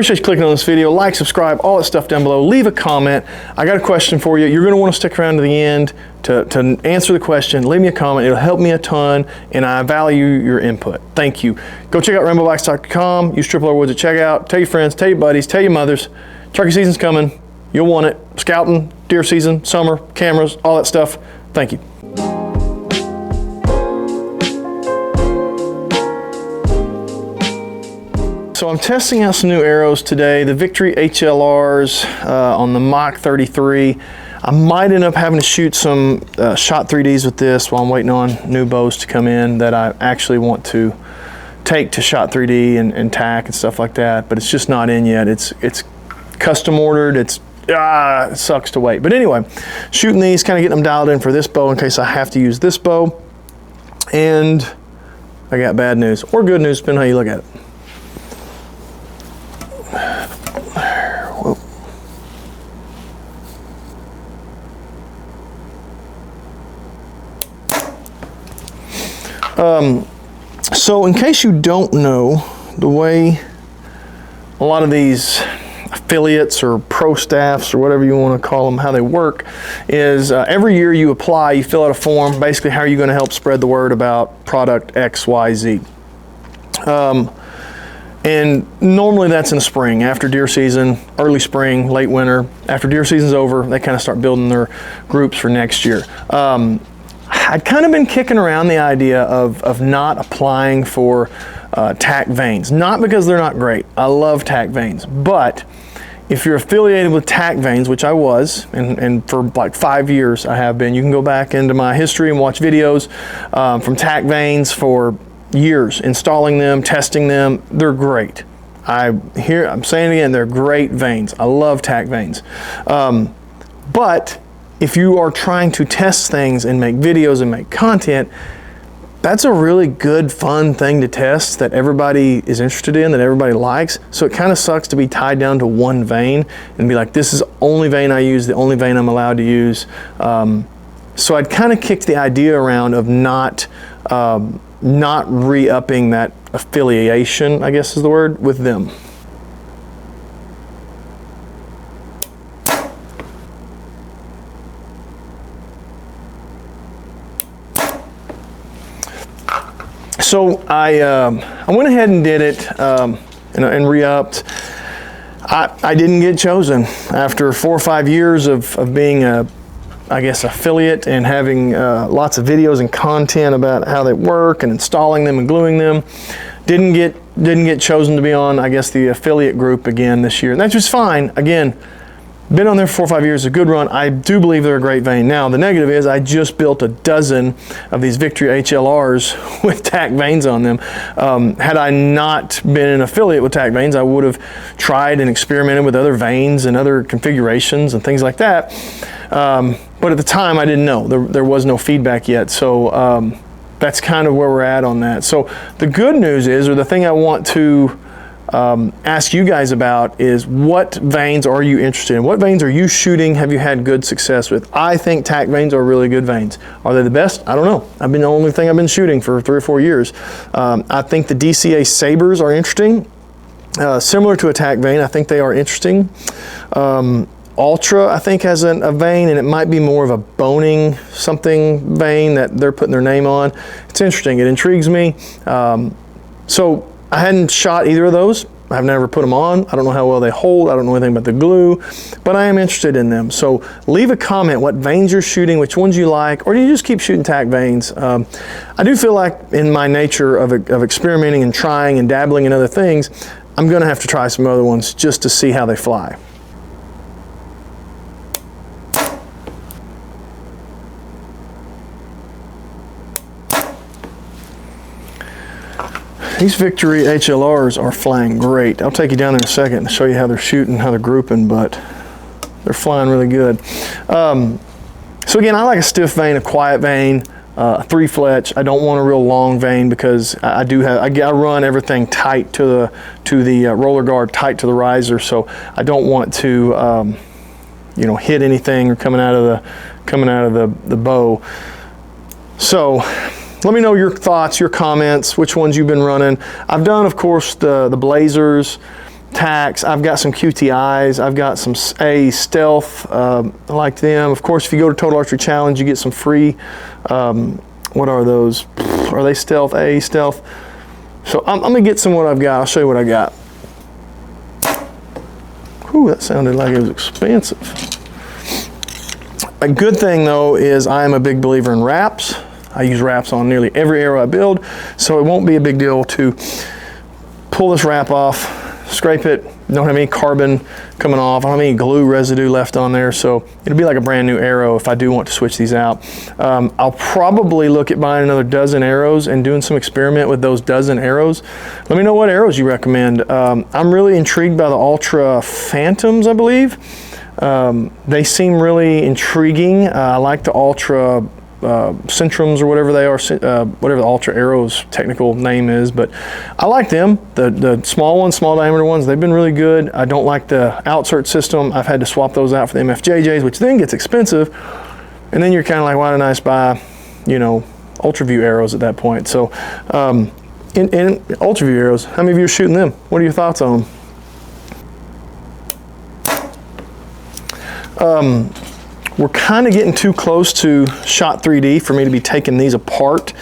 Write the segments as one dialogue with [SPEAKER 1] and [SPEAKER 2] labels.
[SPEAKER 1] Appreciate you clicking on this video. Like, subscribe, all that stuff down below. Leave a comment. I got a question for you. You're going to want to stick around to the end to answer the question. Leave me a comment. It'll help me a ton, and I value your input. Thank you. Go check out rainbowblacks.com. Use Triple R Woods at checkout. Tell your friends, tell your buddies, tell your mothers. Turkey season's coming. You'll want it. Scouting, deer season, summer, cameras, all that stuff. Thank you. So I'm testing out some new arrows today, the Victory HLRs on the Mach 33. I might end up having to shoot some shot 3Ds with this while I'm waiting on new bows to come in that I actually want to take to shot 3D and TAC and stuff like that, but it's just not in yet. It's custom ordered. It sucks to wait. But anyway, shooting these, kind of getting them dialed in for this bow in case I have to use this bow. And I got bad news, or good news, depending on how you look at it. So in case you don't know, the way a lot of these affiliates or pro staffs or whatever you want to call them, how they work is every year you apply, you fill out a form, basically how are you going to help spread the word about product X, Y, Z. And normally that's in the spring, after deer season, early spring, late winter. After deer season's over, they kind of start building their groups for next year. I'd kind of been kicking around the idea of not applying for TAC Vanes, not because they're not great. I love TAC Vanes, but if you're affiliated with TAC Vanes, which I was, and for like 5 years I have been, you can go back into my history and watch videos from TAC Vanes for years, installing them, testing them. They're great. I'm saying it again, they're great vanes. I love TAC Vanes. But if you are trying to test things and make videos and make content, that's a really good, fun thing to test that everybody is interested in, that everybody likes. So it kind of sucks to be tied down to one vane and be like, this is the only vane I use, the only vane I'm allowed to use. So I'd kind of kicked the idea around of not re-upping that affiliation, I guess is the word, with them. So I went ahead and did it and re-upped. I didn't get chosen after 4 or 5 years of being a, I guess, affiliate and having lots of videos and content about how they work and installing them and gluing them. Didn't get chosen to be on, I guess, the affiliate group again this year, and that's just fine. Again, been on there for 4 or 5 years, a good run. I do believe they're a great vane. Now, the negative is I just built a dozen of these Victory HLRs with TAC Vanes on them. Had I not been an affiliate with TAC Vanes, I would have tried and experimented with other vanes and other configurations and things like that. But at the time, I didn't know. There was no feedback yet. So that's kind of where we're at on that. So the good news is, or the thing I want to ask you guys about is, what vanes are you interested in? What vanes are you shooting? Have you had good success with? I think TAC Vanes are really good vanes. Are they the best? I don't know. I've been the only thing I've been shooting for 3 or 4 years. I think the DCA Sabres are interesting. Similar to a TAC Vane, I think they are interesting. Ultra, I think, has a vane, and it might be more of a boning something vane that they're putting their name on. It's interesting. It intrigues me. So I hadn't shot either of those. I've never put them on. I don't know how well they hold. I don't know anything about the glue, but I am interested in them. So leave a comment what vanes you're shooting, which ones you like, or do you just keep shooting TAC Vanes? I do feel like, in my nature of experimenting and trying and dabbling in other things, I'm going to have to try some other ones just to see how they fly. These Victory HLRs are flying great. I'll take you down there in a second and show you how they're shooting, how they're grouping, but they're flying really good. So again, I like a stiff vane, a quiet vane, a 3-fletch. I don't want a real long vane because I run everything tight to the roller guard, tight to the riser, so I don't want to you know, hit anything or coming out of the bow. So let me know your thoughts, your comments, which ones you've been running. I've done, of course, the Blazers, Tacs. I've got some QTIs. I've got some A Stealth. I like them. Of course, if you go to Total Archery Challenge, you get some free. What are those? Are they Stealth? A Stealth. So I'm gonna get some what I've got. I'll show you what I got. Whew, that sounded like it was expensive. A good thing though is I am a big believer in wraps. I use wraps on nearly every arrow I build, so it won't be a big deal to pull this wrap off, scrape it, don't have any carbon coming off, I don't have any glue residue left on there, so it'll be like a brand new arrow if I do want to switch these out. I'll probably look at buying another dozen arrows and doing some experiment with those dozen arrows. Let me know what arrows you recommend. I'm really intrigued by the Ultra Phantoms, I believe. They seem really intriguing. I like the Ultra Centrums or whatever they are, whatever the Ultra Arrows technical name is, but I like them. The small ones, small diameter ones, they've been really good. I don't like the outsert system. I've had to swap those out for the MFJJs, which then gets expensive, and then you're kind of like, why didn't I just buy, you know, Ultra View arrows at that point? So in Ultra View arrows, how many of you are shooting them? What are your thoughts on them? We're kind of getting too close to Shot 3D for me to be taking these apart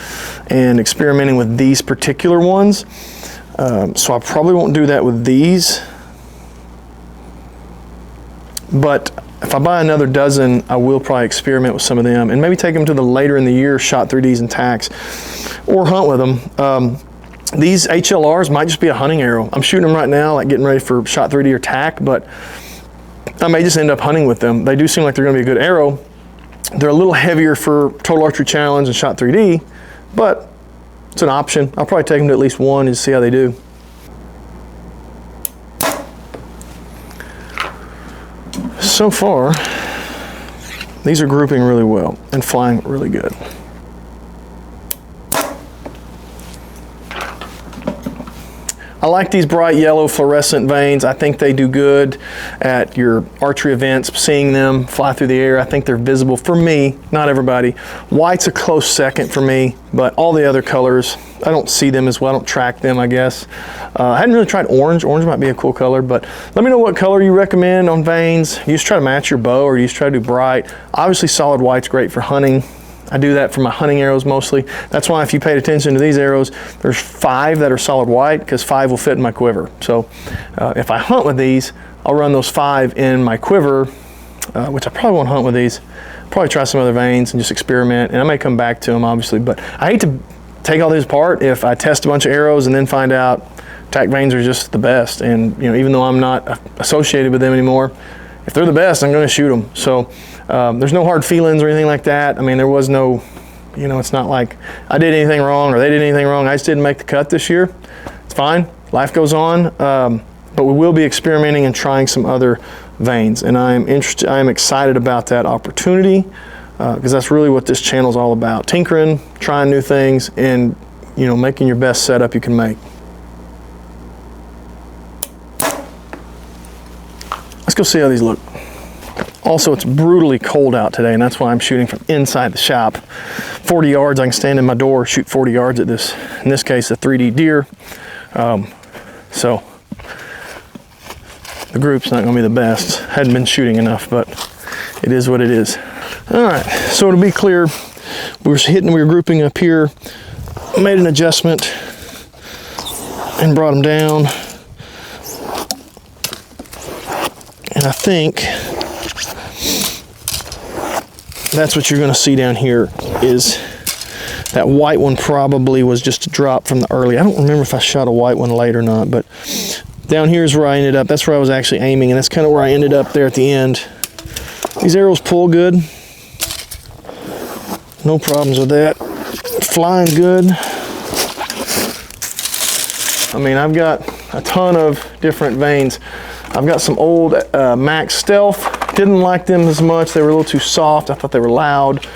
[SPEAKER 1] and experimenting with these particular ones. So I probably won't do that with these. But if I buy another dozen, I will probably experiment with some of them and maybe take them to the later in the year Shot 3Ds and Tacs or hunt with them. These HLRs might just be a hunting arrow. I'm shooting them right now, like getting ready for Shot 3D or Tac, but I may just end up hunting with them. They do seem like they're gonna be a good arrow. They're a little heavier for Total Archery Challenge and Shot 3D, but it's an option. I'll probably take them to at least one and see how they do. So far, these are grouping really well and flying really good. I like these bright yellow fluorescent vanes. I think they do good at your archery events, seeing them fly through the air. I think they're visible for me, not everybody. White's a close second for me, but all the other colors, I don't see them as well. I don't track them, I guess. I hadn't really tried orange. Orange might be a cool color, but let me know what color you recommend on vanes. You just try to match your bow or you just try to do bright. Obviously solid white's great for hunting. I do that for my hunting arrows mostly. That's why if you paid attention to these arrows, there's 5 that are solid white because 5 will fit in my quiver. So if I hunt with these, I'll run those 5 in my quiver, which I probably won't hunt with these. Probably try some other vanes and just experiment, and I may come back to them obviously, but I hate to take all these apart if I test a bunch of arrows and then find out TAC vanes are just the best. And you know, even though I'm not associated with them anymore, if they're the best, I'm gonna shoot them. So there's no hard feelings or anything like that. I mean, there was no, you know, it's not like I did anything wrong or they did anything wrong. I just didn't make the cut this year. It's fine, life goes on. But we will be experimenting and trying some other vanes. And I am excited about that opportunity because that's really what this channel is all about. Tinkering, trying new things, and you know, making your best setup you can make. Let's go see how these look. Also, it's brutally cold out today, and that's why I'm shooting from inside the shop. 40 yards, I can stand in my door, shoot 40 yards at this, in this case, a 3D deer. So the group's not gonna be the best. Hadn't been shooting enough, but it is what it is. All right, so to be clear, we were grouping up here, made an adjustment and brought them down. And I think that's what you're gonna see down here is that white one probably was just a drop from the early. I don't remember if I shot a white one late or not, but down here is where I ended up. That's where I was actually aiming, and that's kind of where I ended up there at the end. These arrows pull good. No problems with that. Flying good. I mean, I've got a ton of different vanes. I've got some old Max Stealth. Didn't like them as much. They were a little too soft. I thought they were loud.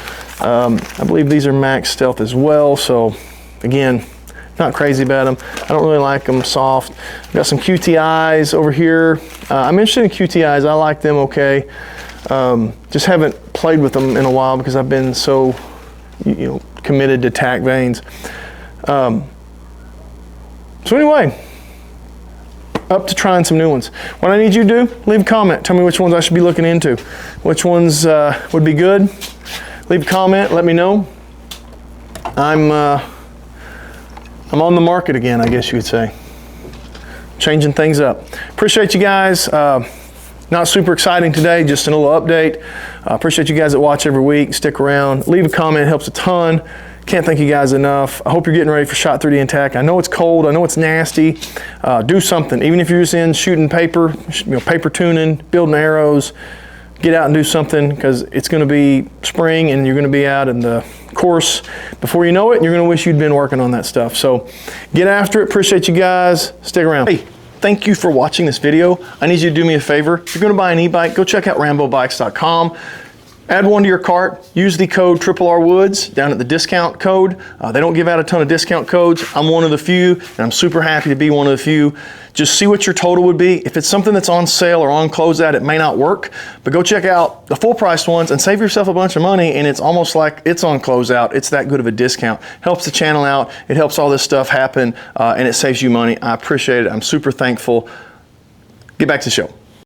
[SPEAKER 1] I believe these are Max Stealth as well. So again, not crazy about them. I don't really like them soft. I've got some QTIs over here. I'm interested in QTIs. I like them okay. Just haven't played with them in a while because I've been so, you know, committed to TAC vanes. So anyway, up to trying some new ones. What I need you to do, leave a comment. Tell me which ones I should be looking into. Which ones would be good. Leave a comment, let me know. I'm on the market again, I guess you could say. Changing things up. Appreciate you guys. Not super exciting today, just a little update. Appreciate you guys that watch every week. Stick around. Leave a comment, it helps a ton. Can't thank you guys enough. I hope you're getting ready for Shot 3D and TAC. I know it's cold, I know it's nasty. Do something, even if you're just in shooting paper, paper tuning, building arrows, get out and do something, because it's gonna be spring and you're gonna be out in the course. Before you know it, you're gonna wish you'd been working on that stuff. So get after it, appreciate you guys, stick around. Hey, thank you for watching this video. I need you to do me a favor. If you're gonna buy an e-bike, go check out RamboBikes.com. Add one to your cart, use the code RRWoods down at the discount code. They don't give out a ton of discount codes. I'm one of the few, and I'm super happy to be one of the few. Just see what your total would be. If it's something that's on sale or on closeout, it may not work, but go check out the full priced ones and save yourself a bunch of money, and it's almost like it's on closeout. It's that good of a discount. Helps the channel out, it helps all this stuff happen, and it saves you money. I appreciate it, I'm super thankful. Get back to the show.